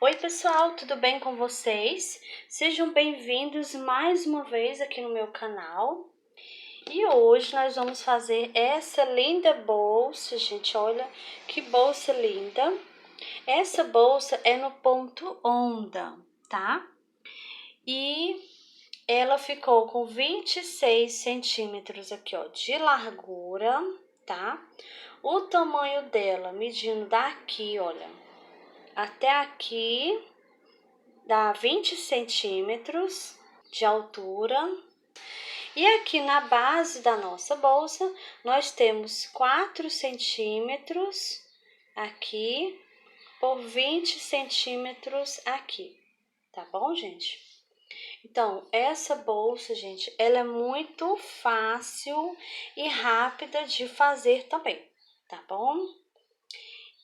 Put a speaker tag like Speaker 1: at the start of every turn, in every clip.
Speaker 1: Oi pessoal, tudo bem com vocês? Sejam bem-vindos mais uma vez aqui no meu canal. E hoje nós vamos fazer essa linda bolsa, gente, olha que bolsa linda. Essa bolsa é no ponto onda, tá? E ela ficou com 26 centímetros aqui, ó, de largura, tá? O tamanho dela, medindo daqui, olha, até aqui, dá 20 centímetros de altura. E aqui na base da nossa bolsa, nós temos 4 centímetros aqui por 20 centímetros aqui, tá bom, gente? Então, essa bolsa, gente, ela é muito fácil e rápida de fazer também, tá bom?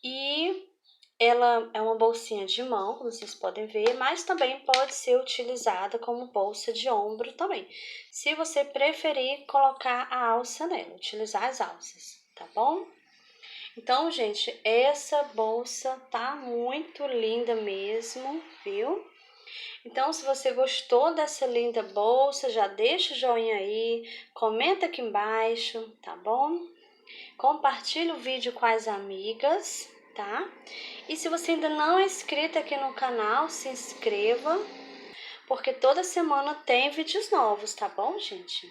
Speaker 1: E ela é uma bolsinha de mão, como vocês podem ver, mas também pode ser utilizada como bolsa de ombro também. Se você preferir colocar a alça nela, utilizar as alças, tá bom? Então, gente, essa bolsa tá muito linda mesmo, viu? Então, se você gostou dessa linda bolsa, já deixa o joinha aí, comenta aqui embaixo, tá bom? Compartilhe o vídeo com as amigas, tá? E se você ainda não é inscrito aqui no canal, se inscreva, porque toda semana tem vídeos novos, tá bom, gente?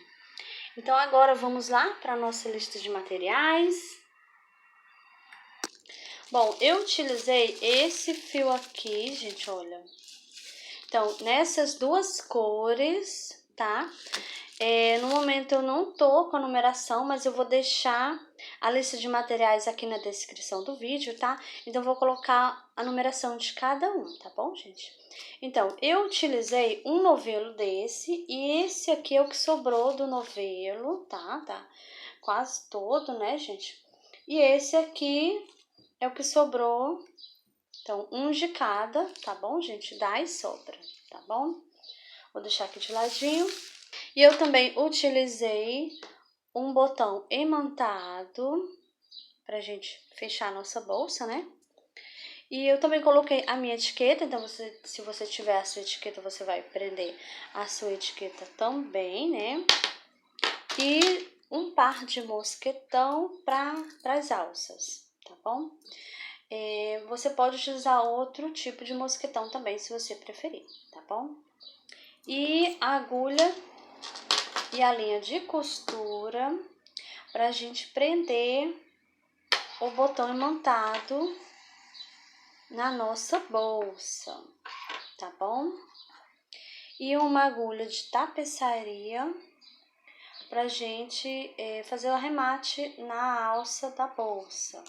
Speaker 1: Então agora vamos lá para a nossa lista de materiais. Bom, eu utilizei esse fio aqui, gente, olha. Então, nessas duas cores, tá? No momento eu não tô com a numeração, mas eu vou deixar a lista de materiais aqui na descrição do vídeo, tá? Então, eu vou colocar a numeração de cada um, tá bom, gente? Então, eu utilizei um novelo desse e esse aqui é o que sobrou do novelo, tá? Tá quase todo, né, gente? E esse aqui é o que sobrou. Então, um de cada, tá bom, gente? Dá e sobra, tá bom? Vou deixar aqui de ladinho. E eu também utilizei um botão imantado pra gente fechar a nossa bolsa, né? E eu também coloquei a minha etiqueta, então se você tiver a sua etiqueta, você vai prender a sua etiqueta também, né? E um par de mosquetão para as alças, tá bom? Você pode utilizar outro tipo de mosquetão também, se você preferir, tá bom? E a agulha e a linha de costura pra gente prender o botão imantado na nossa bolsa, tá bom? E uma agulha de tapeçaria pra gente fazer o arremate na alça da bolsa.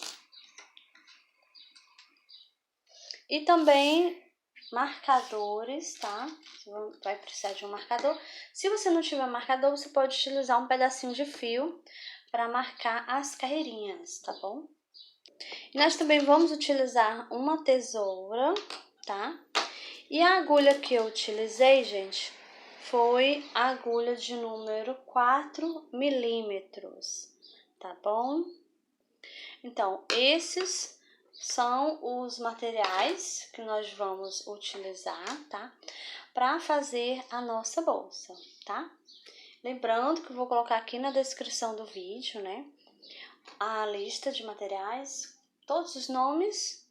Speaker 1: E também marcadores, tá? Você vai precisar de um marcador. Se você não tiver marcador, você pode utilizar um pedacinho de fio para marcar as carreirinhas, tá bom? E nós também vamos utilizar uma tesoura, tá? E a agulha que eu utilizei, gente, foi a agulha de número 4 milímetros, tá bom? Então, esses são os materiais que nós vamos utilizar, tá? Para fazer a nossa bolsa, tá? Lembrando que eu vou colocar aqui na descrição do vídeo, né? A lista de materiais, todos os nomes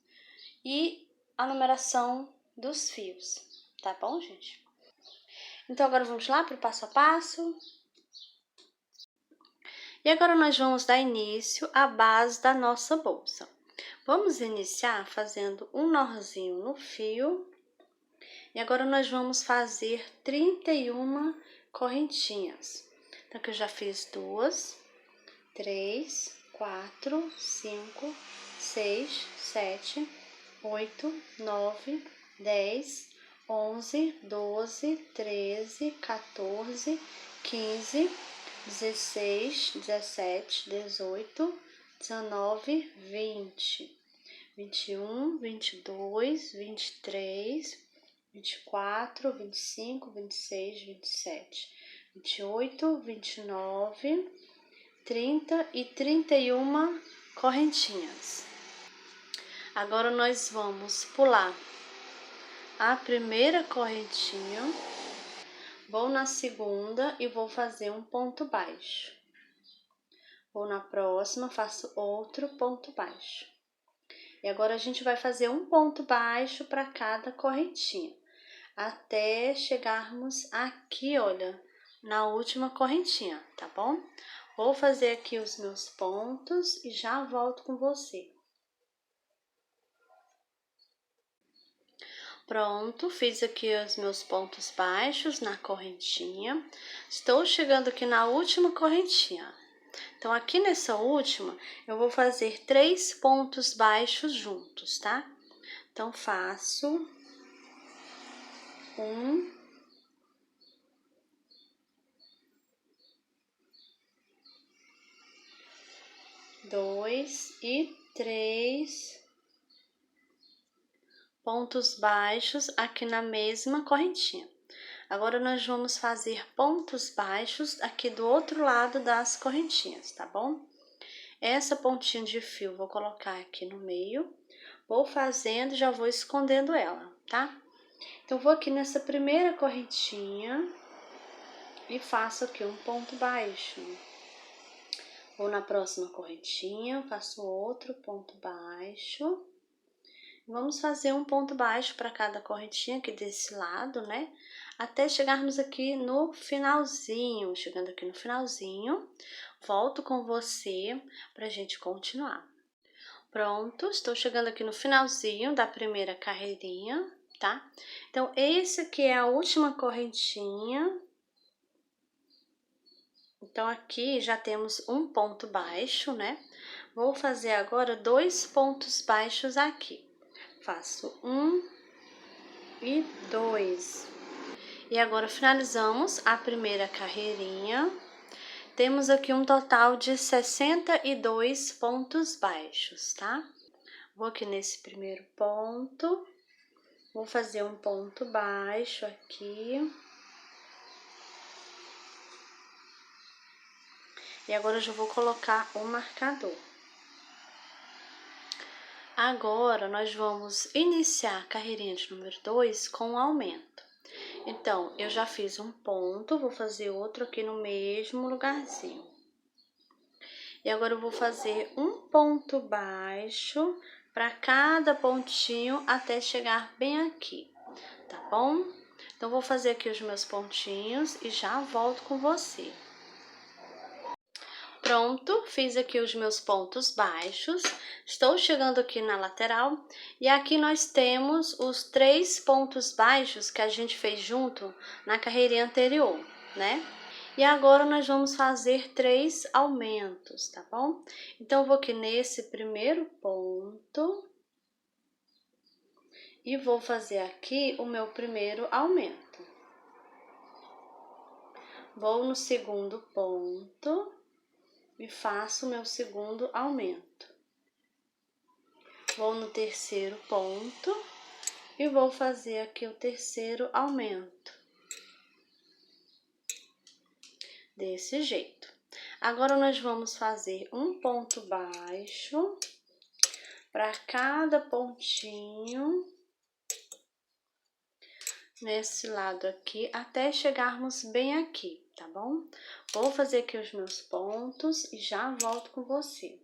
Speaker 1: e a numeração dos fios, tá bom, gente? Então, agora vamos lá para o passo a passo. E agora nós vamos dar início à base da nossa bolsa. Vamos iniciar fazendo um nozinho no fio. E agora nós vamos fazer 31 correntinhas. Então, aqui eu já fiz 2, 3, 4, 5, 6, 7, 8, 9, 10, 11, 12, 13, 14, 15, 16, 17, 18, 19, 20, 21, 22, 23, 24, 25, 26, 27, 28, 29, 30 e 31 correntinhas. Agora nós vamos pular a primeira correntinha, vou na segunda e vou fazer um ponto baixo. Vou na próxima, faço outro ponto baixo. E agora a gente vai fazer um ponto baixo para cada correntinha, até chegarmos aqui, olha, na última correntinha, tá bom? Vou fazer aqui os meus pontos e já volto com você. Pronto, fiz aqui os meus pontos baixos na correntinha. Estou chegando aqui na última correntinha. Então, aqui nessa última, eu vou fazer 3 pontos baixos juntos, tá? Então, faço 1, 2 e 3 pontos baixos aqui na mesma correntinha. Agora, nós vamos fazer pontos baixos aqui do outro lado das correntinhas, tá bom? Essa pontinha de fio, vou colocar aqui no meio, vou fazendo, já vou escondendo ela, tá? Então, vou aqui nessa primeira correntinha e faço aqui um ponto baixo. Vou na próxima correntinha, faço outro ponto baixo. Vamos fazer um ponto baixo para cada correntinha aqui desse lado, né? Até chegarmos aqui no finalzinho. Chegando aqui no finalzinho, volto com você pra gente continuar. Pronto, estou chegando aqui no finalzinho da primeira carreirinha, tá? Então, esse aqui é a última correntinha. Então, aqui já temos um ponto baixo, né? Vou fazer agora 2 pontos baixos aqui. Faço 1 e 2. E agora, finalizamos a primeira carreirinha. Temos aqui um total de 62 pontos baixos, tá? Vou aqui nesse primeiro ponto, vou fazer um ponto baixo aqui. E agora eu já vou colocar o marcador. Agora, nós vamos iniciar a carreirinha de número 2 com um aumento. Então, eu já fiz um ponto, vou fazer outro aqui no mesmo lugarzinho. E agora eu vou fazer um ponto baixo para cada pontinho até chegar bem aqui, tá bom? Então, vou fazer aqui os meus pontinhos e já volto com você. Pronto, fiz aqui os meus pontos baixos, estou chegando aqui na lateral e aqui nós temos os 3 pontos baixos que a gente fez junto na carreirinha anterior, né? E agora nós vamos fazer 3 aumentos, tá bom? Então, eu vou aqui nesse primeiro ponto e vou fazer aqui o meu primeiro aumento. Vou no segundo ponto e faço o meu segundo aumento. Vou no terceiro ponto e vou fazer aqui o terceiro aumento. Desse jeito. Agora, nós vamos fazer um ponto baixo para cada pontinho nesse lado aqui, até chegarmos bem aqui, tá bom? Vou fazer aqui os meus pontos e já volto com você.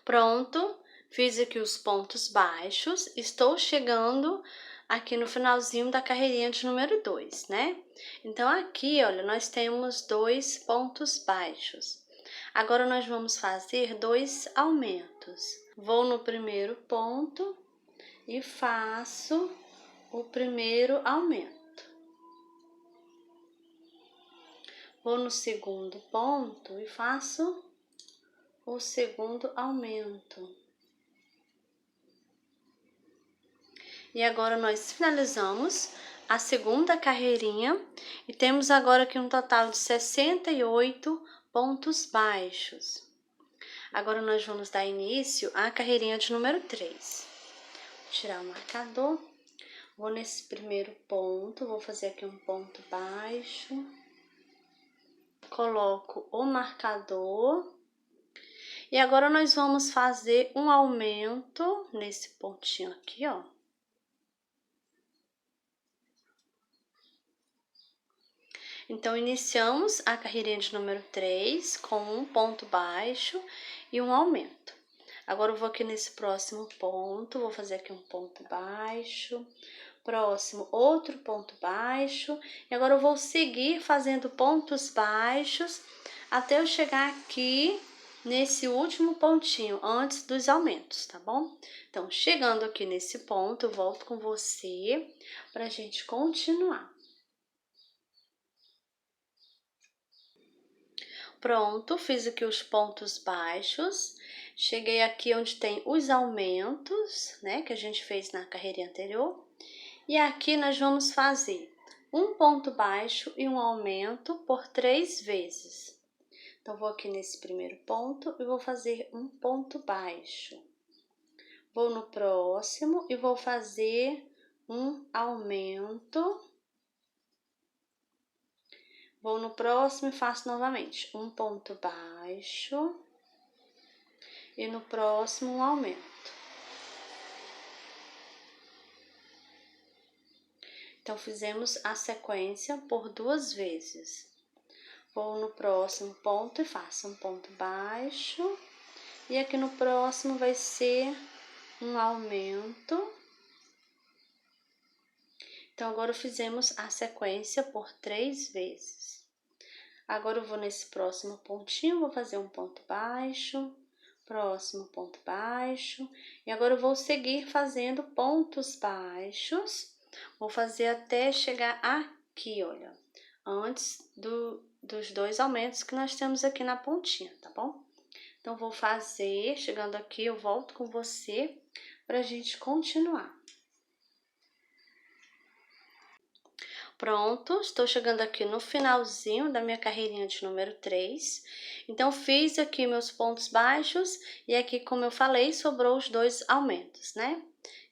Speaker 1: Pronto, fiz aqui os pontos baixos, estou chegando aqui no finalzinho da carreirinha de número 2, né? Então, aqui, olha, nós temos 2 pontos baixos. Agora, nós vamos fazer 2 aumentos. Vou no primeiro ponto e faço o primeiro aumento. Vou no segundo ponto e faço o segundo aumento. E agora, nós finalizamos a segunda carreirinha e temos agora aqui um total de 68 pontos baixos. Agora, nós vamos dar início à carreirinha de número 3. Vou tirar o marcador, vou nesse primeiro ponto, vou fazer aqui um ponto baixo, coloco o marcador E agora nós vamos fazer um aumento nesse pontinho aqui, ó. Então, iniciamos a carreirinha de número 3 com um ponto baixo e um aumento. Agora, eu vou aqui nesse próximo ponto, vou fazer aqui um ponto baixo, próximo outro ponto baixo, e agora eu vou seguir fazendo pontos baixos até eu chegar aqui nesse último pontinho, antes dos aumentos, tá bom? Então, chegando aqui nesse ponto, eu volto com você pra gente continuar. Pronto, fiz aqui os pontos baixos, cheguei aqui onde tem os aumentos, né, que a gente fez na carreirinha anterior. E aqui nós vamos fazer um ponto baixo e um aumento por 3 vezes. Então, vou aqui nesse primeiro ponto e vou fazer um ponto baixo. Vou no próximo e vou fazer um aumento. Vou no próximo e faço novamente um ponto baixo e no próximo um aumento. Então, fizemos a sequência por 2 vezes. Vou no próximo ponto e faço um ponto baixo e aqui no próximo vai ser um aumento. Então, agora fizemos a sequência por 3 vezes. Agora, eu vou nesse próximo pontinho, vou fazer um ponto baixo, próximo ponto baixo, e agora eu vou seguir fazendo pontos baixos, vou fazer até chegar aqui, olha, antes dos 2 aumentos que nós temos aqui na pontinha, tá bom? Então, vou fazer, chegando aqui, eu volto com você pra gente continuar. Pronto, estou chegando aqui no finalzinho da minha carreirinha de número 3. Então, fiz aqui meus pontos baixos e aqui, como eu falei, sobrou os 2 aumentos, né?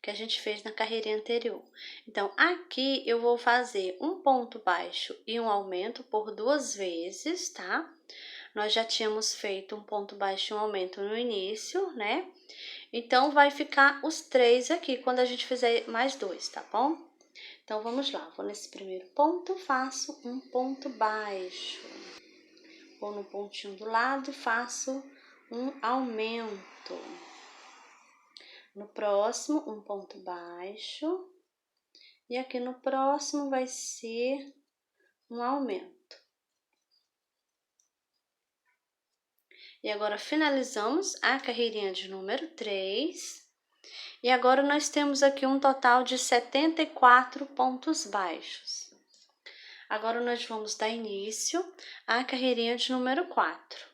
Speaker 1: Que a gente fez na carreirinha anterior. Então, aqui eu vou fazer um ponto baixo e um aumento por 2 vezes, tá? Nós já tínhamos feito um ponto baixo e um aumento no início, né? Então, vai ficar os 3 aqui quando a gente fizer mais 2, tá bom? Então, vamos lá. Vou nesse primeiro ponto, faço um ponto baixo. Vou no pontinho do lado e faço um aumento. No próximo, um ponto baixo. E aqui no próximo vai ser um aumento. E agora, finalizamos a carreirinha de número 3. E agora, nós temos aqui um total de 74 pontos baixos. Agora, nós vamos dar início à carreirinha de número 4.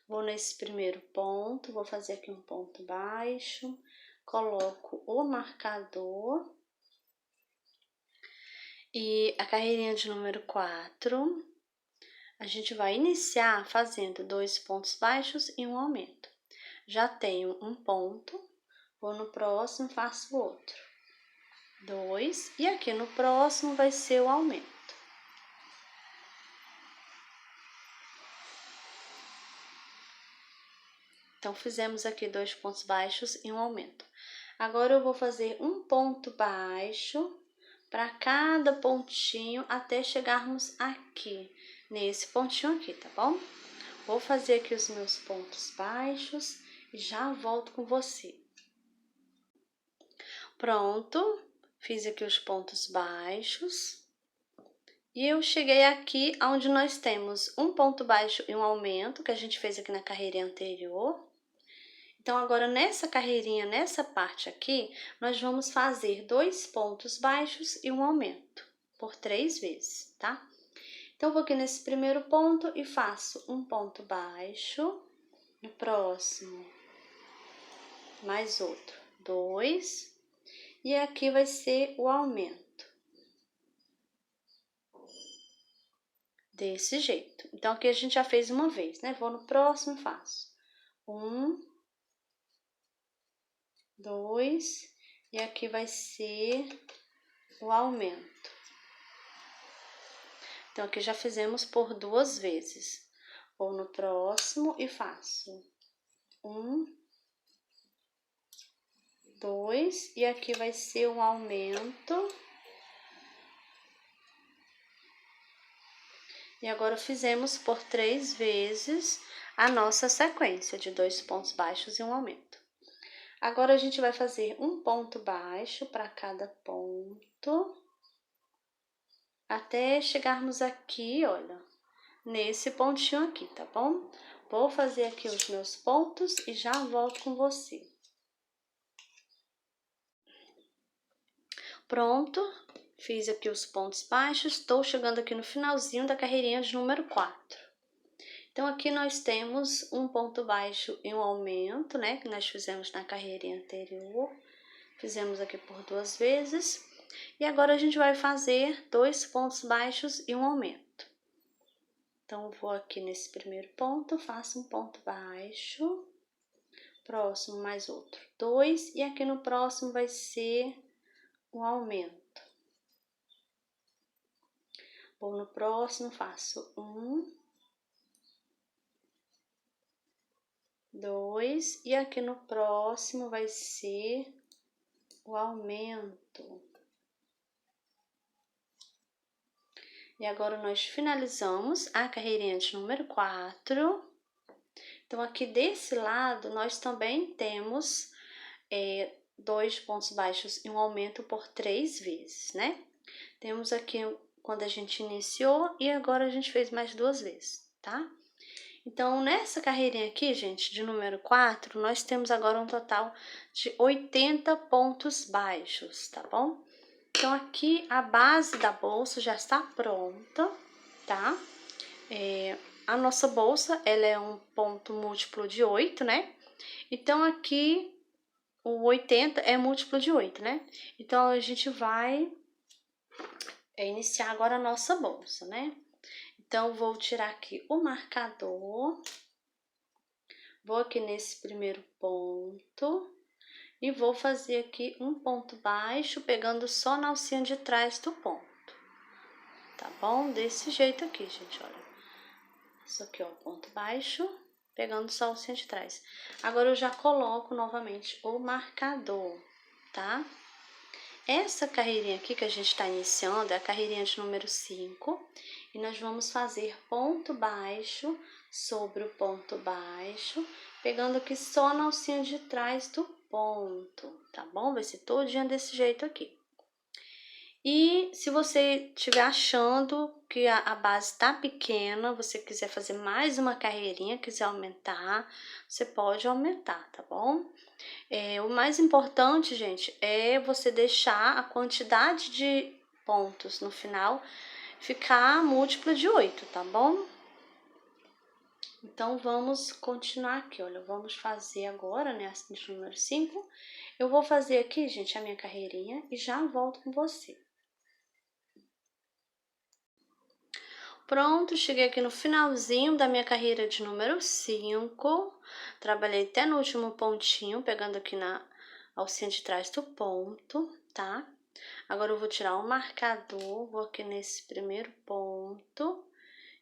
Speaker 1: Vou nesse primeiro ponto, vou fazer aqui um ponto baixo, coloco o marcador. E a carreirinha de número 4, a gente vai iniciar fazendo 2 pontos baixos e um aumento. Já tenho um ponto, vou no próximo, faço outro. 2, e aqui no próximo vai ser o aumento. Então, fizemos aqui 2 pontos baixos e um aumento. Agora, eu vou fazer um ponto baixo para cada pontinho até chegarmos aqui, nesse pontinho aqui, tá bom? Vou fazer aqui os meus pontos baixos e já volto com você. Pronto, fiz aqui os pontos baixos. E eu cheguei aqui onde nós temos um ponto baixo e um aumento, que a gente fez aqui na carreirinha anterior. Então, agora nessa carreirinha, nessa parte aqui, nós vamos fazer 2 pontos baixos e um aumento, por 3 vezes, tá? Então, eu vou aqui nesse primeiro ponto e faço um ponto baixo, no próximo, mais outro, 2, e aqui vai ser o aumento. Desse jeito. Então, aqui a gente já fez uma vez, né? Vou no próximo e faço 1, 2, e aqui vai ser o aumento. Então, aqui já fizemos por 2 vezes. Vou no próximo e faço 1, 2, e aqui vai ser um aumento. E agora fizemos por 3 vezes a nossa sequência de 2 pontos baixos e um aumento. Agora a gente vai fazer um ponto baixo para cada ponto, até chegarmos aqui, olha, nesse pontinho aqui, tá bom? Vou fazer aqui os meus pontos e já volto com você. Pronto, fiz aqui os pontos baixos, estou chegando aqui no finalzinho da carreirinha de número 4. Então, aqui nós temos um ponto baixo e um aumento, né? Que nós fizemos na carreirinha anterior. Fizemos aqui por 2 vezes. E agora a gente vai fazer 2 pontos baixos e um aumento. Então, vou aqui nesse primeiro ponto, faço um ponto baixo. Próximo, mais outro, 2. E aqui no próximo vai ser um aumento. Vou no próximo, faço 1, 2, e aqui no próximo vai ser o aumento. E agora nós finalizamos a carreirinha de número 4. Então, aqui desse lado, nós também temos 2 pontos baixos e um aumento por 3 vezes, né? Temos aqui quando a gente iniciou e agora a gente fez mais 2 vezes, tá? Então, nessa carreirinha aqui, gente, de número 4, nós temos agora um total de 80 pontos baixos, tá bom? Então, aqui a base da bolsa já está pronta, tá? A nossa bolsa, ela é um ponto múltiplo de 8, né? Então, aqui o 80 é múltiplo de 8, né? Então, a gente vai iniciar agora a nossa bolsa, né? Então, vou tirar aqui o marcador, vou aqui nesse primeiro ponto e vou fazer aqui um ponto baixo, pegando só na alcinha de trás do ponto, tá bom? Desse jeito aqui, gente, olha. Isso aqui, ó, ponto baixo, pegando só a alcinha de trás. Agora, eu já coloco novamente o marcador, tá? Essa carreirinha aqui que a gente tá iniciando é a carreirinha de número 5. E nós vamos fazer ponto baixo sobre o ponto baixo, pegando aqui só na alcinha de trás do ponto, tá bom? Vai ser todinha desse jeito aqui. E se você estiver achando que a base tá pequena, você quiser fazer mais uma carreirinha, quiser aumentar, você pode aumentar, tá bom? O mais importante, gente, é você deixar a quantidade de pontos no final ficar múltipla de 8, tá bom? Então, vamos continuar aqui, olha, vamos fazer agora, né, de número 5. Eu vou fazer aqui, gente, a minha carreirinha e já volto com você. Pronto, cheguei aqui no finalzinho da minha carreira de número 5. Trabalhei até no último pontinho, pegando aqui na alcinha de trás do ponto, tá? Agora eu vou tirar o marcador, vou aqui nesse primeiro ponto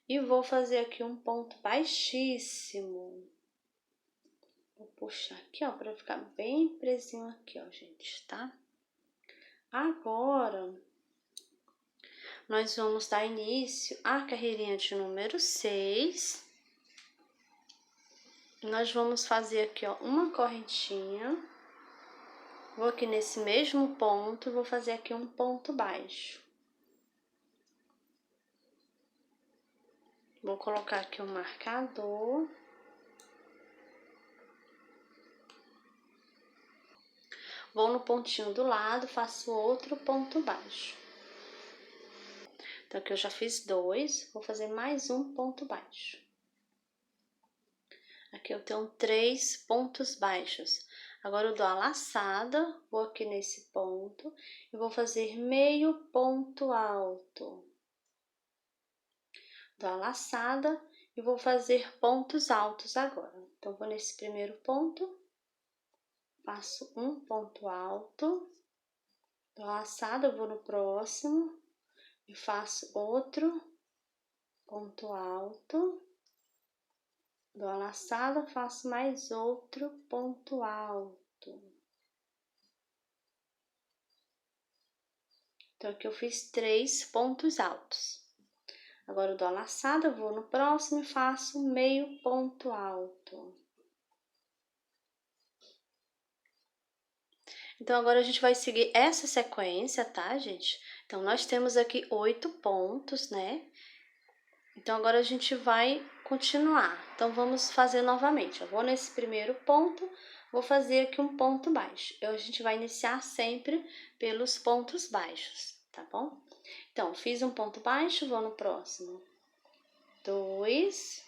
Speaker 1: e vou fazer aqui um ponto baixíssimo. Vou puxar aqui, ó, pra ficar bem presinho aqui, ó, gente, tá? Agora, nós vamos dar início à carreirinha de número 6. Nós vamos fazer aqui, ó, uma correntinha. Vou aqui nesse mesmo ponto, vou fazer aqui um ponto baixo. Vou colocar aqui o marcador. Vou no pontinho do lado, faço outro ponto baixo. Então, aqui eu já fiz 2, vou fazer mais um ponto baixo. Aqui eu tenho 3 pontos baixos. Agora eu dou a laçada, vou aqui nesse ponto e vou fazer meio ponto alto. Dou a laçada e vou fazer pontos altos agora. Então, vou nesse primeiro ponto, faço um ponto alto, dou a laçada, vou no próximo e faço outro ponto alto. Dou a laçada, faço mais outro ponto alto. Então, aqui eu fiz 3 pontos altos. Agora, eu dou a laçada, vou no próximo e faço meio ponto alto. Então, agora a gente vai seguir essa sequência, tá, gente? Então, nós temos aqui 8 pontos, né? Então, agora a gente vai continuar. Então, vamos fazer novamente. Eu vou nesse primeiro ponto, vou fazer aqui um ponto baixo. A gente vai iniciar sempre pelos pontos baixos, tá bom? Então, fiz um ponto baixo, vou no próximo. 2.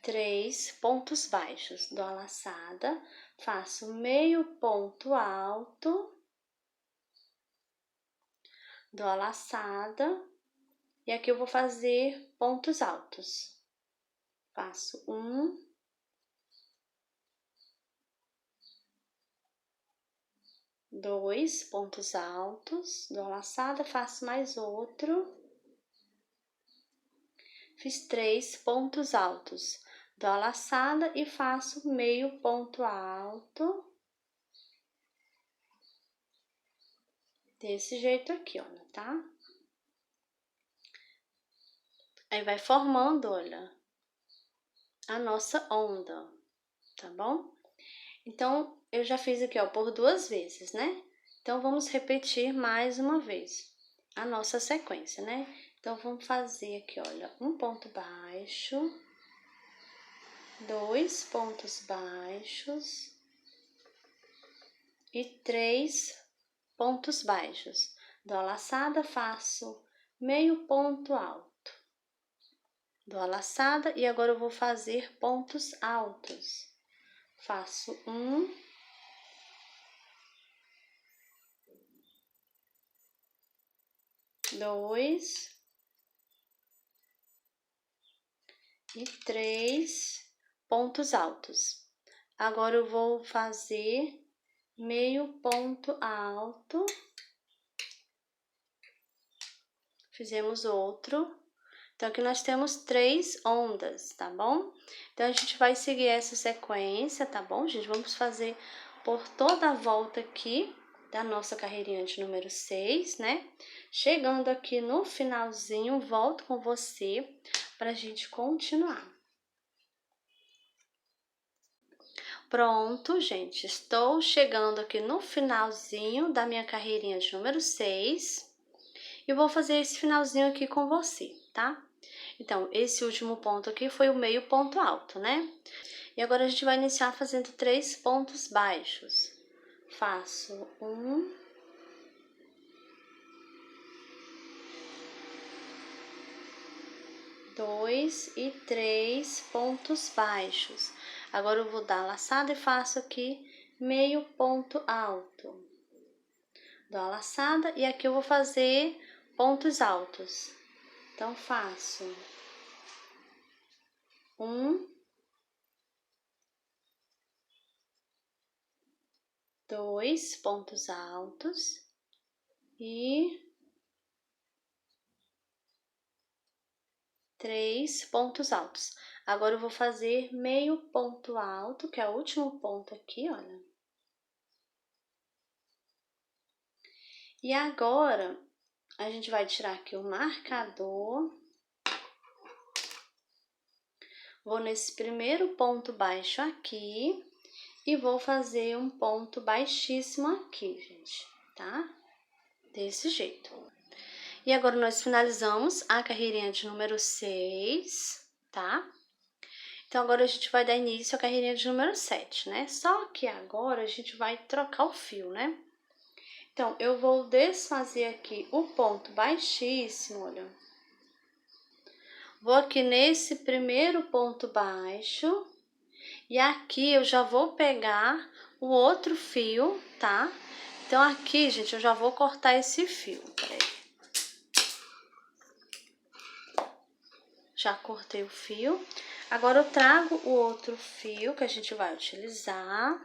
Speaker 1: 3 pontos baixos. Dou a laçada, faço meio ponto alto. Dou a laçada e aqui eu vou fazer pontos altos. Faço 1, 2 pontos altos, dou a laçada, faço mais outro. Fiz 3 pontos altos, dou a laçada e faço meio ponto alto. Desse jeito aqui, olha, tá? Aí vai formando, olha, a nossa onda, tá bom? Então, eu já fiz aqui, ó, por 2 vezes, né? Então, vamos repetir mais uma vez a nossa sequência, né? Então, vamos fazer aqui, olha, um ponto baixo, 2 pontos baixos e 3 pontos baixos. Dou a laçada, faço meio ponto alto. Dou a laçada e agora eu vou fazer pontos altos. Faço 1, 2 e 3 pontos altos. Agora eu vou fazer meio ponto alto. Fizemos outro. Então, aqui nós temos 3 ondas, tá bom? Então, a gente vai seguir essa sequência, tá bom, gente? Vamos fazer por toda a volta aqui da nossa carreirinha de número 6, né? Chegando aqui no finalzinho, volto com você pra gente continuar. Pronto, gente, estou chegando aqui no finalzinho da minha carreirinha de número 6 e vou fazer esse finalzinho aqui com você, tá? Então, esse último ponto aqui foi o meio ponto alto, né? E agora a gente vai iniciar fazendo 3 pontos baixos. Faço 1, 2 e 3 pontos baixos. Agora eu vou dar a laçada e faço aqui meio ponto alto. Dou a laçada e aqui eu vou fazer pontos altos. Então, faço 1, 2 pontos altos e 3 pontos altos. Agora eu vou fazer meio ponto alto, que é o último ponto aqui, olha. E agora, a gente vai tirar aqui o marcador. Vou nesse primeiro ponto baixo aqui e vou fazer um ponto baixíssimo aqui, gente, tá? Desse jeito. E agora, nós finalizamos a carreirinha de número 6, tá? Então, agora a gente vai dar início à carreirinha de número 7, né? Só que agora a gente vai trocar o fio, né? Então, eu vou desfazer aqui o ponto baixíssimo, olha. Vou aqui nesse primeiro ponto baixo e aqui eu já vou pegar o outro fio, tá? Então, aqui, gente, eu já vou cortar esse fio, peraí. Já cortei o fio. Agora, eu trago o outro fio que a gente vai utilizar.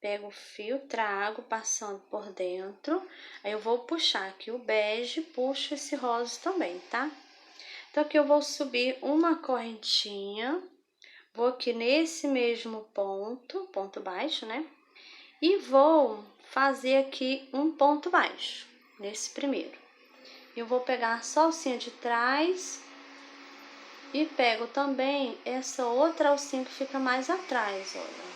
Speaker 1: pego o fio, trago, passando por dentro. Aí eu vou puxar aqui o bege, puxo esse rosa também, tá? Então, aqui eu vou subir uma correntinha, vou aqui nesse mesmo ponto baixo, né? E vou fazer aqui um ponto baixo, nesse primeiro. Eu vou pegar só a alcinha de trás e pego também essa outra alcinha que fica mais atrás, olha.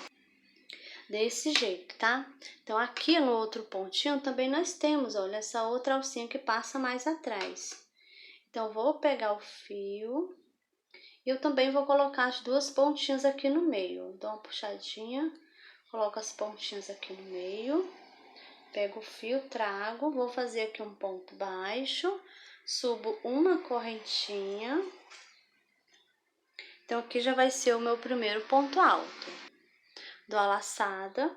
Speaker 1: Desse jeito, tá? Então, aqui no outro pontinho também nós temos, olha, essa outra alcinha que passa mais atrás. Então, vou pegar o fio e eu também vou colocar as duas pontinhas aqui no meio. Dou uma puxadinha, coloco as pontinhas aqui no meio, pego o fio, trago, vou fazer aqui um ponto baixo, subo uma correntinha. Então, aqui já vai ser o meu primeiro ponto alto. Dou a laçada,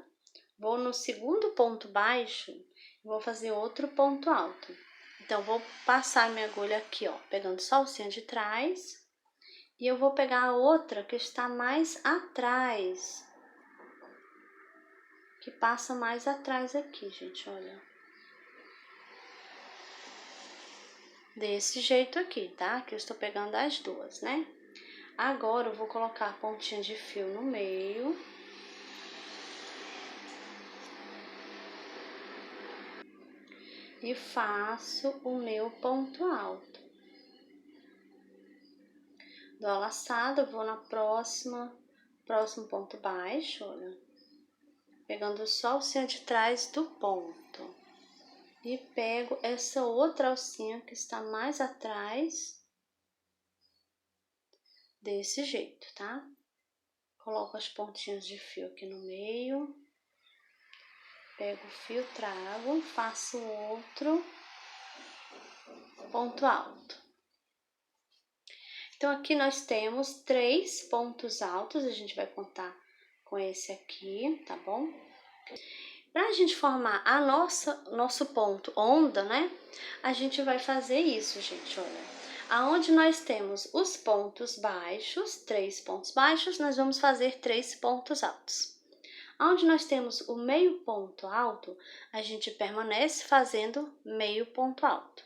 Speaker 1: vou no segundo ponto baixo e vou fazer outro ponto alto. Então, vou passar minha agulha aqui, ó, pegando só a alcinha de trás. E eu vou pegar a outra que está mais atrás. Que passa mais atrás aqui, gente, olha. Desse jeito aqui, tá? Que eu estou pegando as duas, né? Agora, eu vou colocar a pontinha de fio no meio. E faço o meu ponto alto. Dou a laçada, vou na próximo ponto baixo, olha. Pegando só a alcinha de trás do ponto. E pego essa outra alcinha que está mais atrás. Desse jeito, tá? Coloco as pontinhas de fio aqui no meio. Pego o fio, trago, faço outro ponto alto. Então, aqui nós temos 3 pontos altos, a gente vai contar com esse aqui, tá bom? Pra gente formar a nosso ponto onda, né? A gente vai fazer isso, gente, olha. Aonde nós temos os pontos baixos, 3 pontos baixos, nós vamos fazer 3 pontos altos. Onde nós temos o meio ponto alto, a gente permanece fazendo meio ponto alto.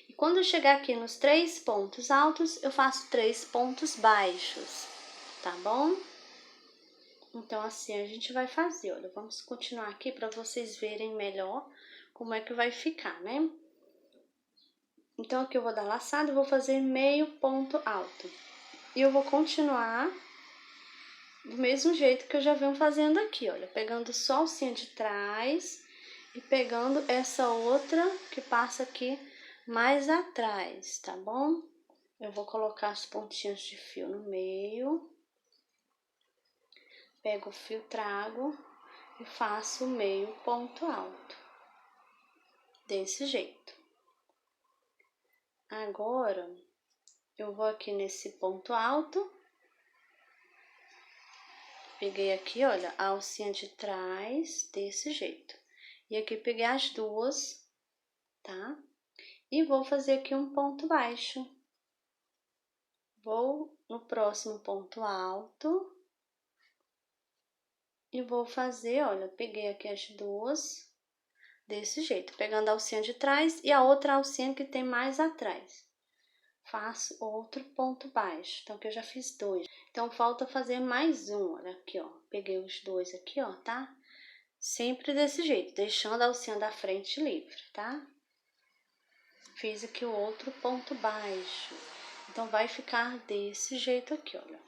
Speaker 1: E quando eu chegar aqui nos 3 pontos altos, eu faço 3 pontos baixos, tá bom? Então, assim a gente vai fazer, olha, vamos continuar aqui para vocês verem melhor como é que vai ficar, né? Então, aqui eu vou dar laçada e vou fazer meio ponto alto. E eu vou continuar do mesmo jeito que eu já venho fazendo aqui, olha, pegando só a alcinha de trás e pegando essa outra que passa aqui mais atrás, tá bom? Eu vou colocar as pontinhas de fio no meio, pego o fio, trago e faço o meio ponto alto, desse jeito. Agora, eu vou aqui nesse ponto alto. Peguei aqui, olha, a alcinha de trás, desse jeito. E aqui peguei as duas, tá? E vou fazer aqui um ponto baixo. Vou no próximo ponto alto. E vou fazer, olha, peguei aqui as duas, desse jeito. Pegando a alcinha de trás e a outra alcinha que tem mais atrás. Faço outro ponto baixo. Então, aqui eu já fiz 2. Então, falta fazer mais um, olha aqui, ó. Peguei os 2 aqui, ó, tá? Sempre desse jeito, deixando a alcinha da frente livre, tá? Fiz aqui o outro ponto baixo. Então, vai ficar desse jeito aqui, olha.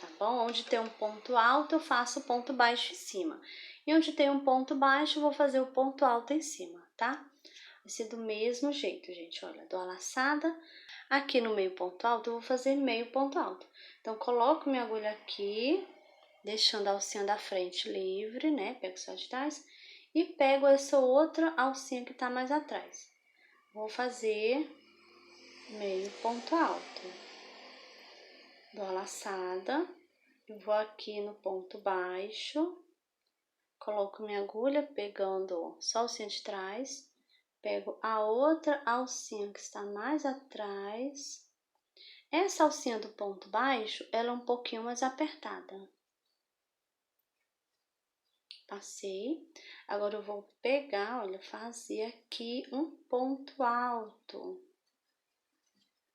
Speaker 1: Tá bom? Onde tem um ponto alto, eu faço o ponto baixo em cima. E onde tem um ponto baixo, eu vou fazer o ponto alto em cima, tá? Vai ser do mesmo jeito, gente, olha. Dou a laçada. Aqui no meio ponto alto, eu vou fazer meio ponto alto. Então, coloco minha agulha aqui, deixando a alcinha da frente livre, né? Pego só de trás e pego essa outra alcinha que tá mais atrás. Vou fazer meio ponto alto. Dou a laçada, eu vou aqui no ponto baixo, coloco minha agulha pegando só a alcinha de trás, pego a outra alcinha que está mais atrás. Essa alcinha do ponto baixo, ela é um pouquinho mais apertada. Passei. Agora eu vou pegar, olha, fazer aqui um ponto alto.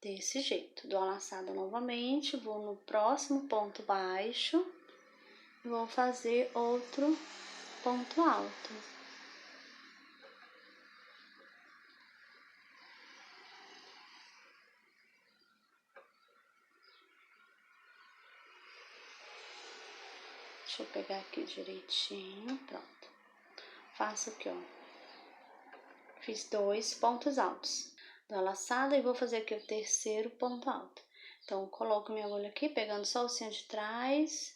Speaker 1: Desse jeito. Dou a laçada novamente, vou no próximo ponto baixo e vou fazer outro ponto alto. Deixa eu pegar aqui direitinho, pronto. Faço aqui, ó. Fiz 2 pontos altos. Dou a laçada e vou fazer aqui o terceiro ponto alto. Então, coloco minha agulha aqui, pegando só o alcinha de trás.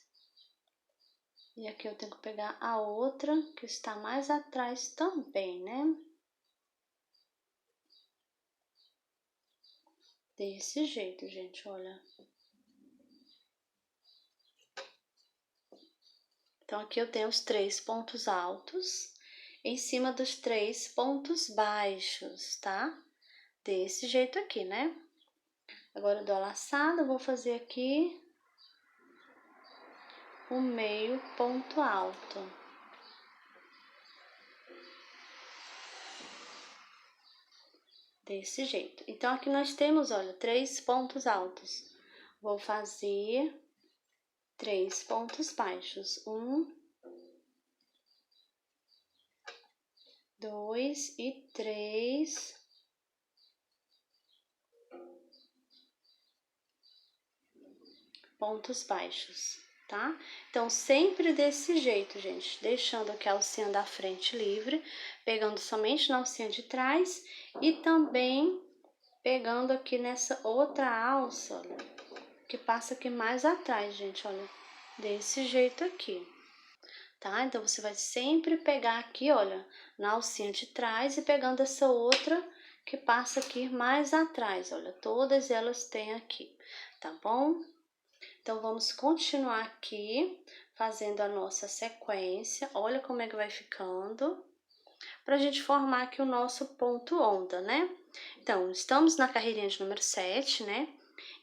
Speaker 1: E aqui eu tenho que pegar a outra, que está mais atrás também, né? Desse jeito, gente, olha. Então, aqui eu tenho os 3 pontos altos em cima dos 3 pontos baixos, tá? Desse jeito aqui, né? Agora, eu dou a laçada, vou fazer aqui o meio ponto alto. Desse jeito. Então, aqui nós temos, olha, 3 pontos altos. Vou fazer 3 pontos baixos. 1, 2 e 3. Pontos baixos, tá? Então, sempre desse jeito, gente. Deixando aqui a alcinha da frente livre, pegando somente na alcinha de trás e também pegando aqui nessa outra alça, olha, que passa aqui mais atrás, gente, olha, desse jeito aqui. Tá? Então, você vai sempre pegar aqui, olha, na alcinha de trás e pegando essa outra que passa aqui mais atrás, olha, todas elas têm aqui, tá bom? Então, vamos continuar aqui, fazendo a nossa sequência, olha como é que vai ficando, pra gente formar aqui o nosso ponto onda, né? Então, estamos na carreirinha de número 7, né?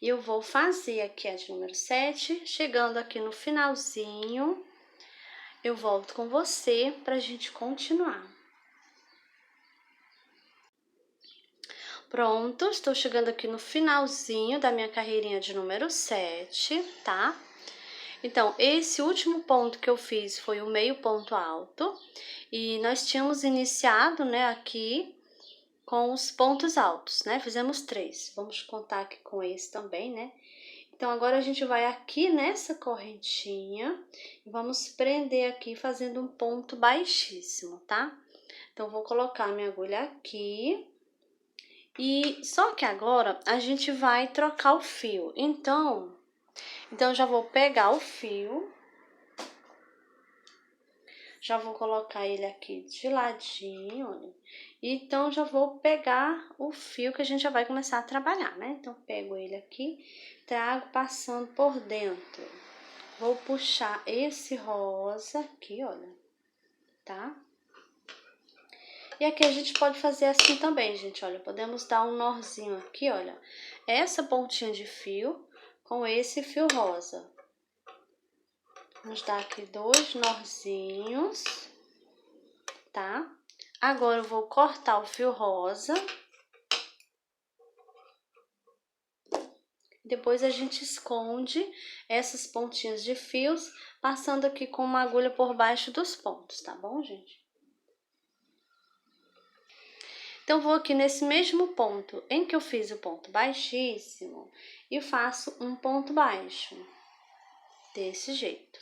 Speaker 1: E eu vou fazer aqui a de número 7, chegando aqui no finalzinho, eu volto com você pra gente continuar. Pronto, estou chegando aqui no finalzinho da minha carreirinha de número 7, tá? Então, esse último ponto que eu fiz foi o meio ponto alto. E nós tínhamos iniciado, né, aqui com os pontos altos, né? Fizemos 3. Vamos contar aqui com esse também, né? Então, agora a gente vai aqui nessa correntinha e vamos prender aqui fazendo um ponto baixíssimo, tá? Então, vou colocar minha agulha aqui. E só que agora a gente vai trocar o fio. Então eu já vou pegar o fio, já vou colocar ele aqui de ladinho, olha. Então, já vou pegar o fio que a gente já vai começar a trabalhar, né? Então, pego ele aqui, trago passando por dentro. Vou puxar esse rosa aqui, olha, tá? E aqui a gente pode fazer assim também, gente, olha, podemos dar um nozinho aqui, olha, essa pontinha de fio com esse fio rosa. Vamos dar aqui 2 nozinhos, tá? Agora eu vou cortar o fio rosa. Depois a gente esconde essas pontinhas de fios, passando aqui com uma agulha por baixo dos pontos, tá bom, gente? Então, vou aqui nesse mesmo ponto em que eu fiz o ponto baixíssimo e faço um ponto baixo, desse jeito.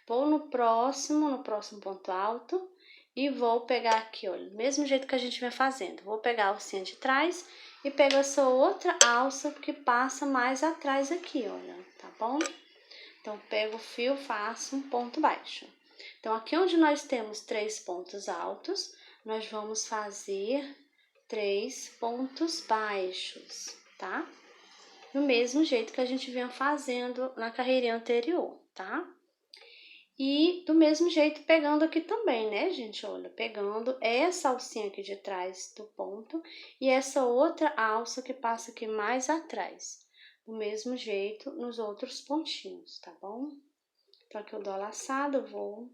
Speaker 1: Vou no próximo ponto alto e vou pegar aqui, olha, do mesmo jeito que a gente vem fazendo. Vou pegar a alcinha de trás e pego essa outra alça que passa mais atrás aqui, olha, tá bom? Então, pego o fio, faço um ponto baixo. Então, aqui onde nós temos 3 pontos altos, nós vamos fazer 3 pontos baixos, tá? Do mesmo jeito que a gente vinha fazendo na carreirinha anterior, tá? E do mesmo jeito pegando aqui também, né, gente? Olha, pegando essa alcinha aqui de trás do ponto e essa outra alça que passa aqui mais atrás. Do mesmo jeito nos outros pontinhos, tá bom? Então, aqui eu dou a laçada, eu vou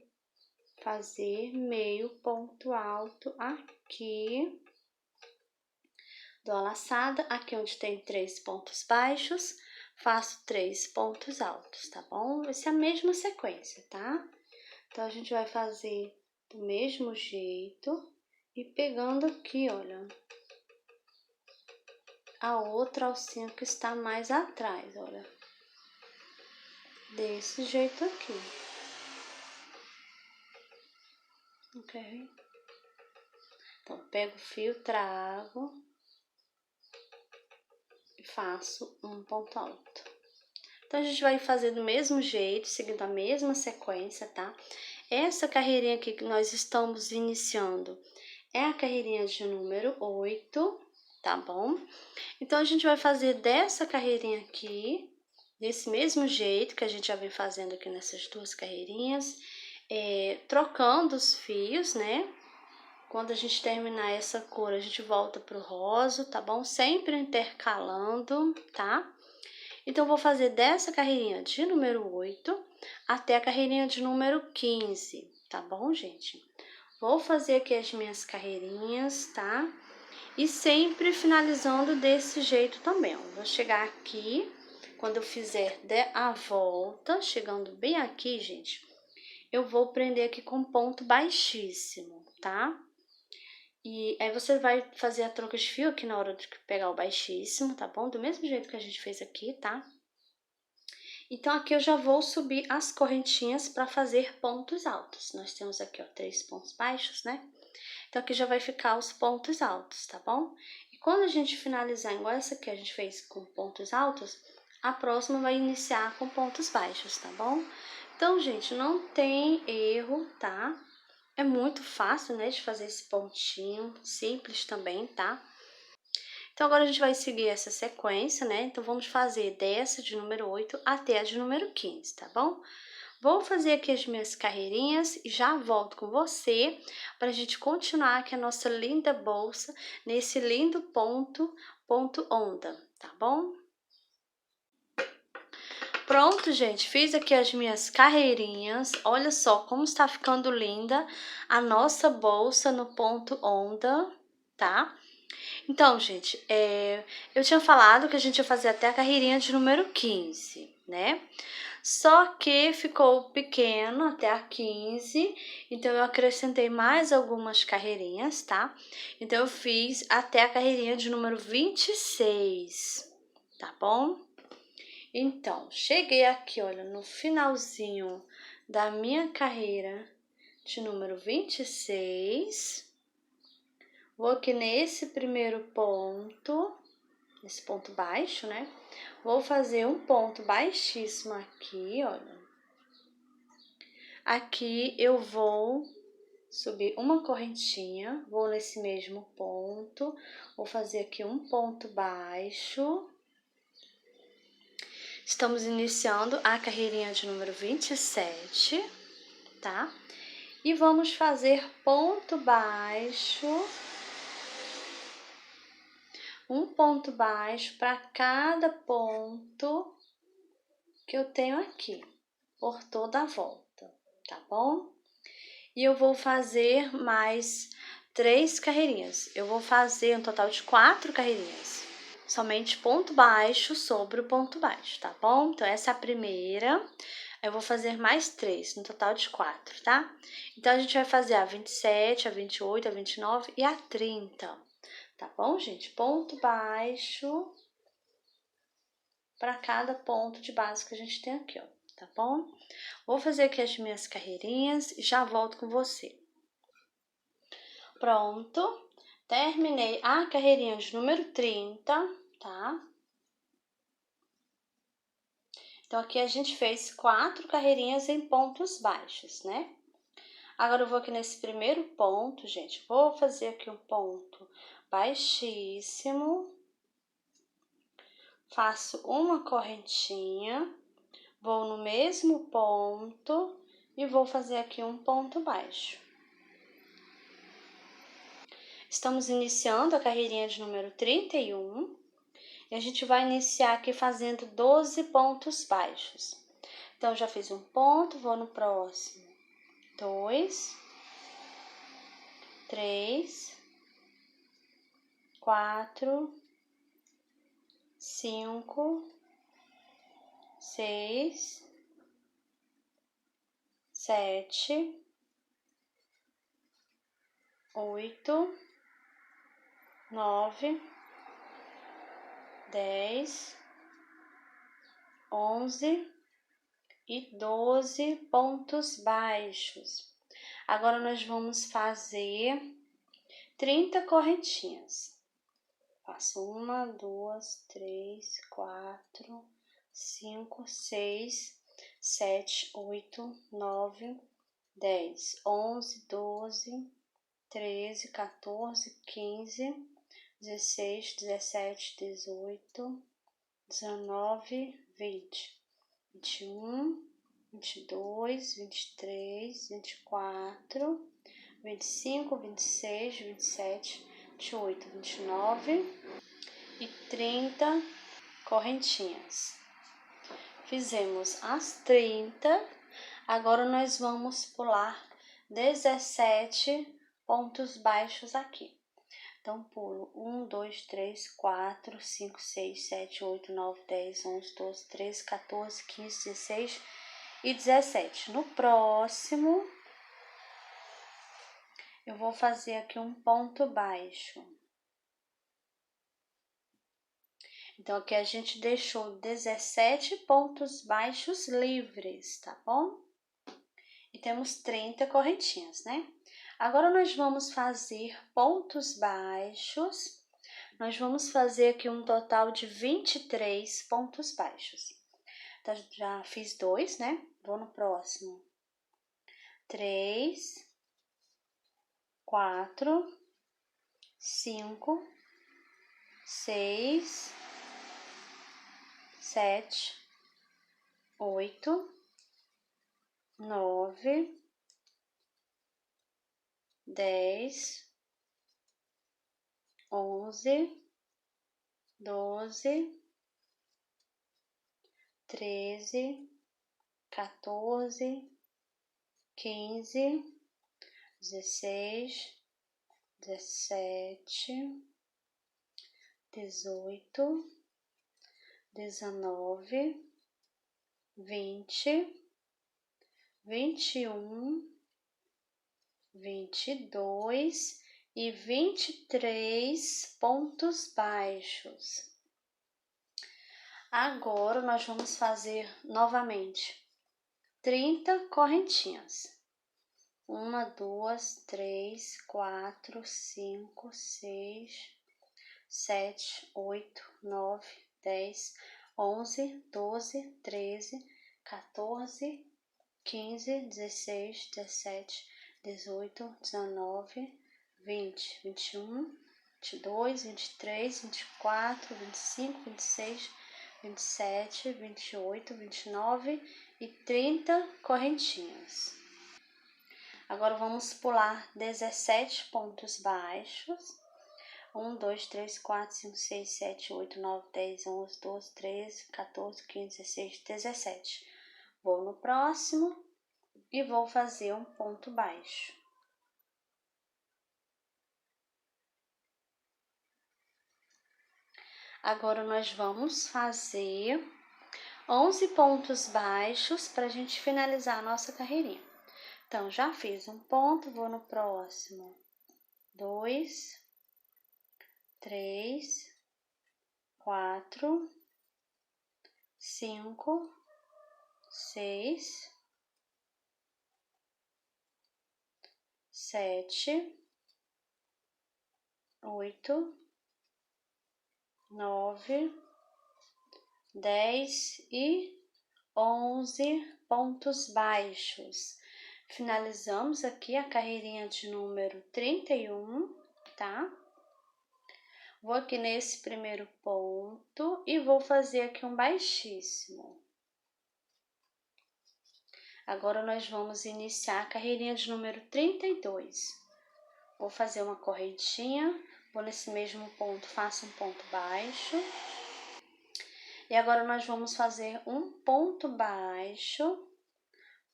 Speaker 1: fazer meio ponto alto aqui. Dou a laçada, aqui onde tem 3 pontos baixos, faço 3 pontos altos, tá bom? Vai ser a mesma sequência, tá? Então, a gente vai fazer do mesmo jeito e pegando aqui, olha, a outra alcinha que está mais atrás, olha. Desse jeito aqui. Ok? Então, pego o fio, trago e faço um ponto alto. Então, a gente vai fazer do mesmo jeito, seguindo a mesma sequência, tá? Essa carreirinha aqui que nós estamos iniciando é a carreirinha de número 8, tá bom? Então, a gente vai fazer dessa carreirinha aqui, desse mesmo jeito que a gente já vem fazendo aqui nessas duas carreirinhas, trocando os fios, né? Quando a gente terminar essa cor, a gente volta pro rosa, tá bom? Sempre intercalando, tá? Então, vou fazer dessa carreirinha de número 8 até a carreirinha de número 15, tá bom, gente? Vou fazer aqui as minhas carreirinhas, tá? E sempre finalizando desse jeito também, ó. Vou chegar aqui, quando eu fizer a volta, chegando bem aqui, gente, eu vou prender aqui com ponto baixíssimo, tá? E aí você vai fazer a troca de fio aqui na hora de pegar o baixíssimo, tá bom? Do mesmo jeito que a gente fez aqui, tá? Então, aqui eu já vou subir as correntinhas para fazer pontos altos. Nós temos aqui, ó, 3 pontos baixos, né? Então, aqui já vai ficar os pontos altos, tá bom? E quando a gente finalizar igual essa aqui a gente fez com pontos altos, a próxima vai iniciar com pontos baixos, tá bom? Então, gente, não tem erro, tá? É muito fácil, né, de fazer esse pontinho, simples também, tá? Então, agora a gente vai seguir essa sequência, né? Então, vamos fazer dessa de número 8 até a de número 15, tá bom? Vou fazer aqui as minhas carreirinhas e já volto com você para a gente continuar aqui a nossa linda bolsa nesse lindo ponto onda, tá bom? Pronto, gente, fiz aqui as minhas carreirinhas. Olha só como está ficando linda a nossa bolsa no ponto onda, tá? Então, gente, eu tinha falado que a gente ia fazer até a carreirinha de número 15, né? Só que ficou pequeno até a 15, então eu acrescentei mais algumas carreirinhas, tá? Então, eu fiz até a carreirinha de número 26, tá bom? Então, cheguei aqui, olha, no finalzinho da minha carreira de número 26. Vou aqui nesse primeiro ponto, nesse ponto baixo, né? Vou fazer um ponto baixíssimo aqui, olha. Aqui eu vou subir uma correntinha, vou nesse mesmo ponto, vou fazer aqui um ponto baixo. Estamos iniciando a carreirinha de número 27, tá? E vamos fazer ponto baixo, um ponto baixo para cada ponto que eu tenho aqui, por toda a volta, tá bom? E eu vou fazer mais 3 carreirinhas. Eu vou fazer um total de 4 carreirinhas. Somente ponto baixo sobre o ponto baixo, tá bom? Então, essa é a primeira. Eu vou fazer mais 3, no total de 4, tá? Então, a gente vai fazer a 27, a 28, a 29 e a 30, tá bom, gente? Ponto baixo para cada ponto de base que a gente tem aqui, ó, tá bom? Vou fazer aqui as minhas carreirinhas e já volto com você. Pronto, terminei a carreirinha de número 30, tá? Então, aqui a gente fez 4 carreirinhas em pontos baixos, né? Agora, eu vou aqui nesse primeiro ponto, gente, vou fazer aqui um ponto baixíssimo, faço uma correntinha, vou no mesmo ponto e vou fazer aqui um ponto baixo. Estamos iniciando a carreirinha de número 31 e a gente vai iniciar aqui fazendo 12 pontos baixos. Então, já fiz um ponto, vou no próximo. 2, 3, 4, 5, 6, 7, 8, 9, 10, 11 e 12 pontos baixos. Agora nós vamos fazer 30 correntinhas. Faço 1, 2, 3, 4, 5, 6, 7, 8, 9, 10, 11, 12, 13, 14, 15, 16, 17, 18, 19, 20, 21, 22, 23, 24, 25, 26, 27, 28, 29 e 30 correntinhas. Fizemos as 30, agora nós vamos pular 17 pontos baixos aqui. Então, pulo 1, 2, 3, 4, 5, 6, 7, 8, 9, 10, 11, 12, 13, 14, 15, 16 e 17. No próximo, eu vou fazer aqui um ponto baixo. Então, aqui a gente deixou 17 pontos baixos livres, tá bom? E temos 30 correntinhas, né? Agora, nós vamos fazer pontos baixos. Nós vamos fazer aqui um total de 23 pontos baixos. Então, já fiz 2, né? Vou no próximo. 3, 4, 5, 6, 7, 8, 9, 10, 11, 12, 13, 14, 15, 16, 17, 18, 19, 20, 21, 22 e 23 pontos baixos. Agora, nós vamos fazer novamente 30 correntinhas. 1, 2, 3, 4, 5, 6, 7, 8, 9, 10, 11, 12, 13, 14, 15, 16, 17, 18, 19, 20, 21, 22, 23, 24, 25, 26, 27, 28, 29 e 30 correntinhas. Agora vamos pular 17 pontos baixos. 1, 2, 3, 4, 5, 6, 7, 8, 9, 10, 11, 12, 13, 14, 15, 16, 17. Vou no próximo e vou fazer um ponto baixo. Agora, nós vamos fazer 11 pontos baixos para a gente finalizar a nossa carreirinha. Então, já fiz um ponto, vou no próximo. 2, 3, 4, 5, 6, 7, 8, 9, 10 e 11 pontos baixos. Finalizamos aqui a carreirinha de número 31, tá? Vou aqui nesse primeiro ponto e vou fazer aqui um baixíssimo. Agora, nós vamos iniciar a carreirinha de número 32. Vou fazer uma correntinha, vou nesse mesmo ponto, faço um ponto baixo. E agora, nós vamos fazer um ponto baixo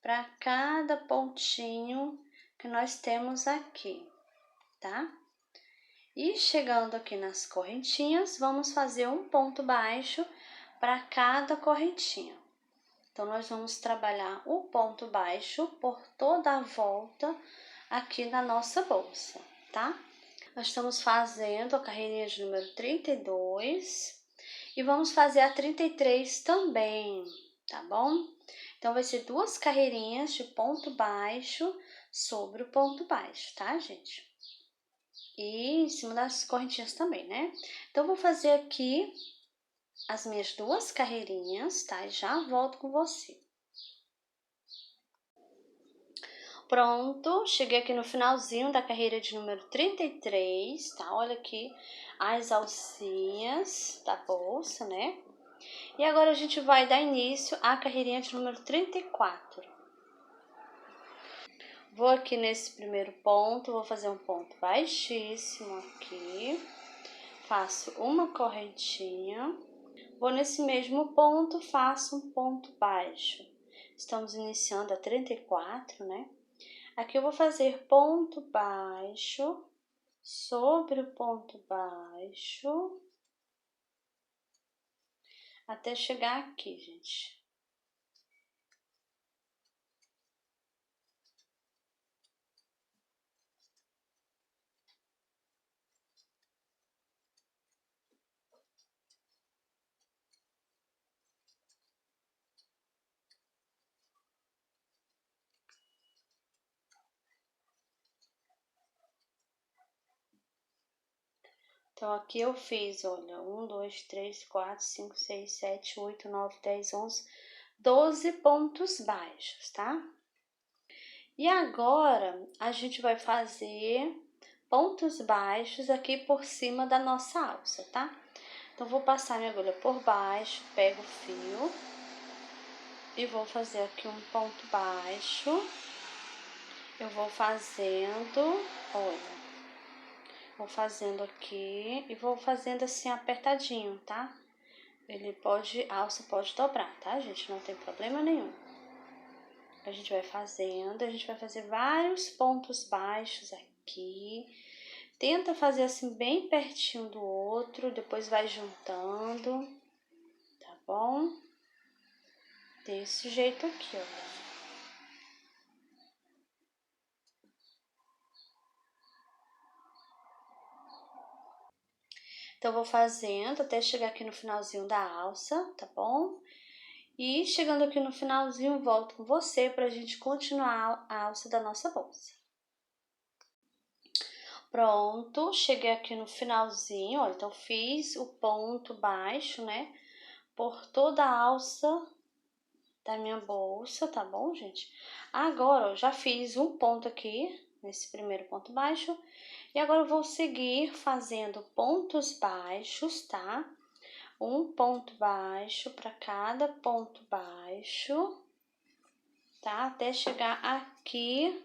Speaker 1: para cada pontinho que nós temos aqui, tá? E chegando aqui nas correntinhas, vamos fazer um ponto baixo para cada correntinha. Então, nós vamos trabalhar o ponto baixo por toda a volta aqui na nossa bolsa, tá? Nós estamos fazendo a carreirinha de número 32 e vamos fazer a 33 também, tá bom? Então, vai ser 2 carreirinhas de ponto baixo sobre o ponto baixo, tá, gente? E em cima das correntinhas também, né? Então, vou fazer aqui as minhas 2 carreirinhas, tá? E já volto com você. Pronto, cheguei aqui no finalzinho da carreira de número 33, tá? Olha aqui as alcinhas da bolsa, né? E agora a gente vai dar início à carreirinha de número 34. Vou aqui nesse primeiro ponto, vou fazer um ponto baixíssimo aqui. Faço uma correntinha. Vou nesse mesmo ponto, faço um ponto baixo. Estamos iniciando a 34, né? Aqui eu vou fazer ponto baixo sobre o ponto baixo até chegar aqui, gente. Então, aqui eu fiz, olha, 1, 2, 3, 4, 5, 6, 7, 8, 9, 10, 11, 12 pontos baixos, tá? E agora, a gente vai fazer pontos baixos aqui por cima da nossa alça, tá? Então, vou passar minha agulha por baixo, pego o fio e vou fazer aqui um ponto baixo. Eu vou fazendo, olha, vou fazendo aqui e vou fazendo assim apertadinho, tá? A alça pode dobrar, tá, gente? Não tem problema nenhum. A gente vai fazendo, a gente vai fazer vários pontos baixos aqui. Tenta fazer assim bem pertinho do outro, depois vai juntando, tá bom? Desse jeito aqui, ó. Então, vou fazendo até chegar aqui no finalzinho da alça, tá bom? E chegando aqui no finalzinho, volto com você pra gente continuar a alça da nossa bolsa. Pronto, cheguei aqui no finalzinho, olha, então fiz o ponto baixo, né? Por toda a alça da minha bolsa, tá bom, gente? Agora, eu já fiz um ponto aqui, nesse primeiro ponto baixo, e agora eu vou seguir fazendo pontos baixos, tá? Um ponto baixo para cada ponto baixo, tá? Até chegar aqui,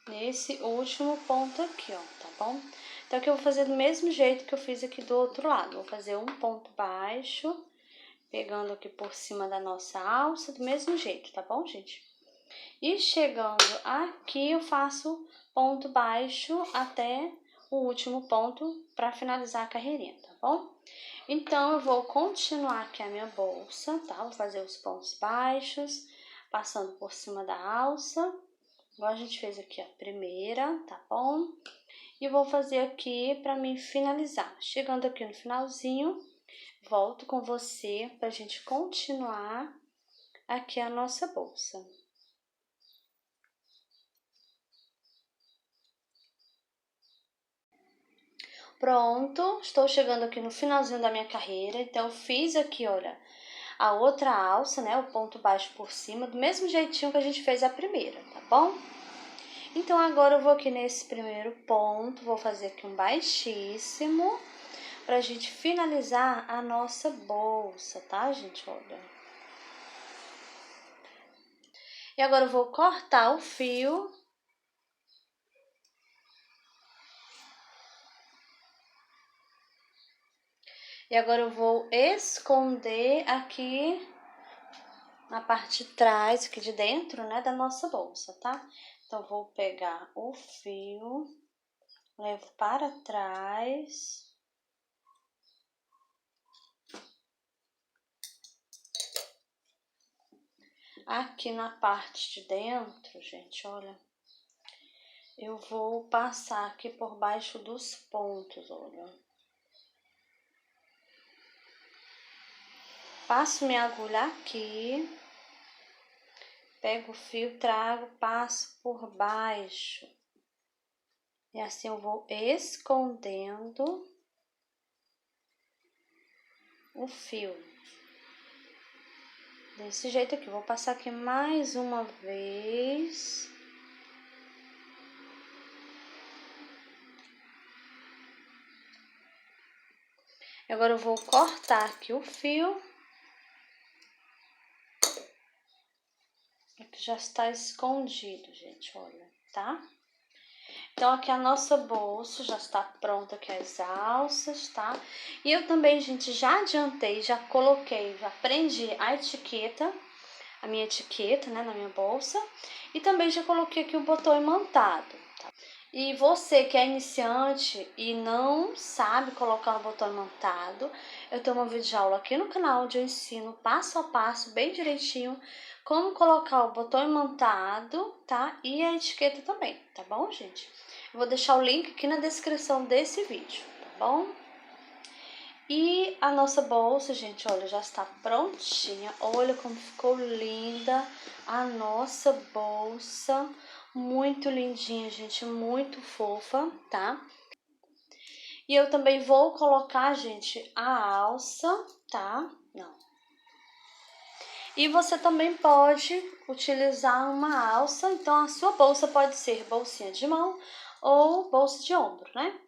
Speaker 1: nesse último ponto aqui, ó, tá bom? Então, aqui eu vou fazer do mesmo jeito que eu fiz aqui do outro lado. Vou fazer um ponto baixo, pegando aqui por cima da nossa alça, do mesmo jeito, tá bom, gente? E chegando aqui, eu faço ponto baixo até o último ponto para finalizar a carreirinha, tá bom? Então, eu vou continuar aqui a minha bolsa, tá? Vou fazer os pontos baixos, passando por cima da alça, igual a gente fez aqui a primeira, tá bom? E vou fazer aqui para mim finalizar. Chegando aqui no finalzinho, volto com você pra gente continuar aqui a nossa bolsa. Pronto, estou chegando aqui no finalzinho da minha carreira, então eu fiz aqui, olha, a outra alça, né, o ponto baixo por cima, do mesmo jeitinho que a gente fez a primeira, tá bom? Então, agora eu vou aqui nesse primeiro ponto, vou fazer aqui um baixíssimo, pra gente finalizar a nossa bolsa, tá, gente? Olha. E agora eu vou cortar o fio. E agora eu vou esconder aqui na parte de trás, aqui de dentro, né, da nossa bolsa, tá? Então, vou pegar o fio, levo para trás. Aqui na parte de dentro, gente, olha, eu vou passar aqui por baixo dos pontos, olha. Passo minha agulha aqui, pego o fio, trago, passo por baixo. E assim eu vou escondendo o fio. Desse jeito aqui, vou passar aqui mais uma vez. Agora eu vou cortar aqui o fio. Aqui já está escondido, gente, olha, tá? Então, aqui a nossa bolsa já está pronta, aqui as alças, tá? E eu também, gente, já adiantei, já coloquei, já prendi a etiqueta, a minha etiqueta, né, na minha bolsa. E também já coloquei aqui o botão imantado, tá? E você que é iniciante e não sabe colocar o botão imantado, eu tenho uma videoaula aqui no canal onde eu ensino passo a passo, bem direitinho, como colocar o botão imantado, tá? E a etiqueta também, tá bom, gente? Eu vou deixar o link aqui na descrição desse vídeo, tá bom? E a nossa bolsa, gente, olha, já está prontinha. Olha como ficou linda a nossa bolsa. Muito lindinha, gente, muito fofa, tá? E eu também vou colocar, gente, a alça, tá? Não. E você também pode utilizar uma alça, então a sua bolsa pode ser bolsinha de mão ou bolsa de ombro, né?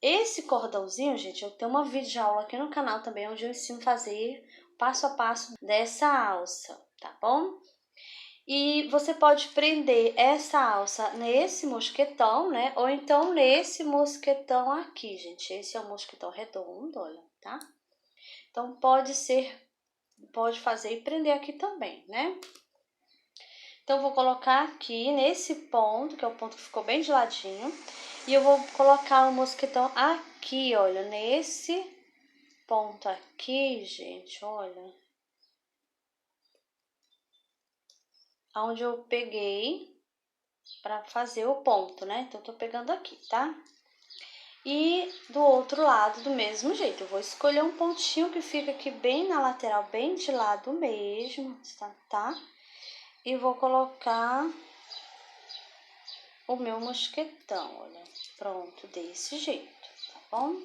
Speaker 1: Esse cordãozinho, gente, eu tenho uma videoaula aqui no canal também, onde eu ensino a fazer passo a passo dessa alça, tá bom? E você pode prender essa alça nesse mosquetão, né? Ou então nesse mosquetão aqui, gente. Esse é um mosquetão redondo, olha, tá? Então, pode fazer e prender aqui também, né? Então, vou colocar aqui nesse ponto, que é o ponto que ficou bem de ladinho. E eu vou colocar o mosquetão aqui, olha, nesse ponto aqui, gente, olha. Onde eu peguei para fazer o ponto, né? Então, eu tô pegando aqui, tá? E do outro lado, do mesmo jeito, eu vou escolher um pontinho que fica aqui bem na lateral, bem de lado mesmo, tá? E vou colocar o meu mosquetão, olha, pronto, desse jeito, tá bom?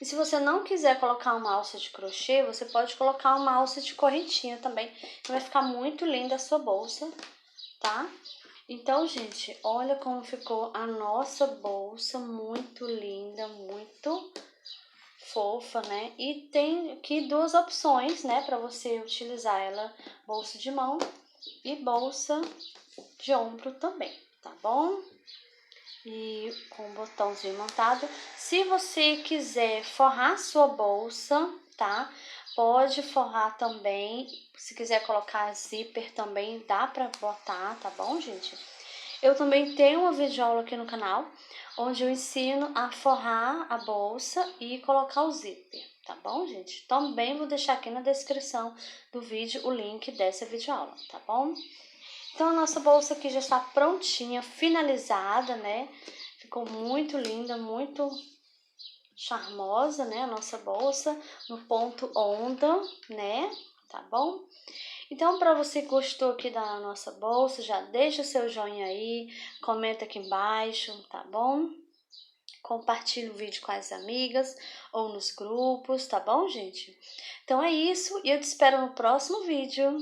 Speaker 1: E se você não quiser colocar uma alça de crochê, você pode colocar uma alça de correntinha também, que vai ficar muito linda a sua bolsa, tá? Então, gente, olha como ficou a nossa bolsa, muito linda, muito fofa, né? E tem aqui duas opções, né, para você utilizar ela, bolsa de mão e bolsa de ombro também, tá bom? E com o botãozinho montado. Se você quiser forrar sua bolsa, tá? Pode forrar também. Se quiser colocar zíper também, dá pra botar, tá bom, gente? Eu também tenho uma videoaula aqui no canal, onde eu ensino a forrar a bolsa e colocar o zíper, tá bom, gente? Também vou deixar aqui na descrição do vídeo o link dessa videoaula, tá bom? Então, a nossa bolsa aqui já está prontinha, finalizada, né? Ficou muito linda, muito charmosa, né? A nossa bolsa no ponto onda, né? Tá bom? Então, para você que gostou aqui da nossa bolsa, já deixa o seu joinha aí, comenta aqui embaixo, tá bom? Compartilha o vídeo com as amigas ou nos grupos, tá bom, gente? Então é isso e eu te espero no próximo vídeo.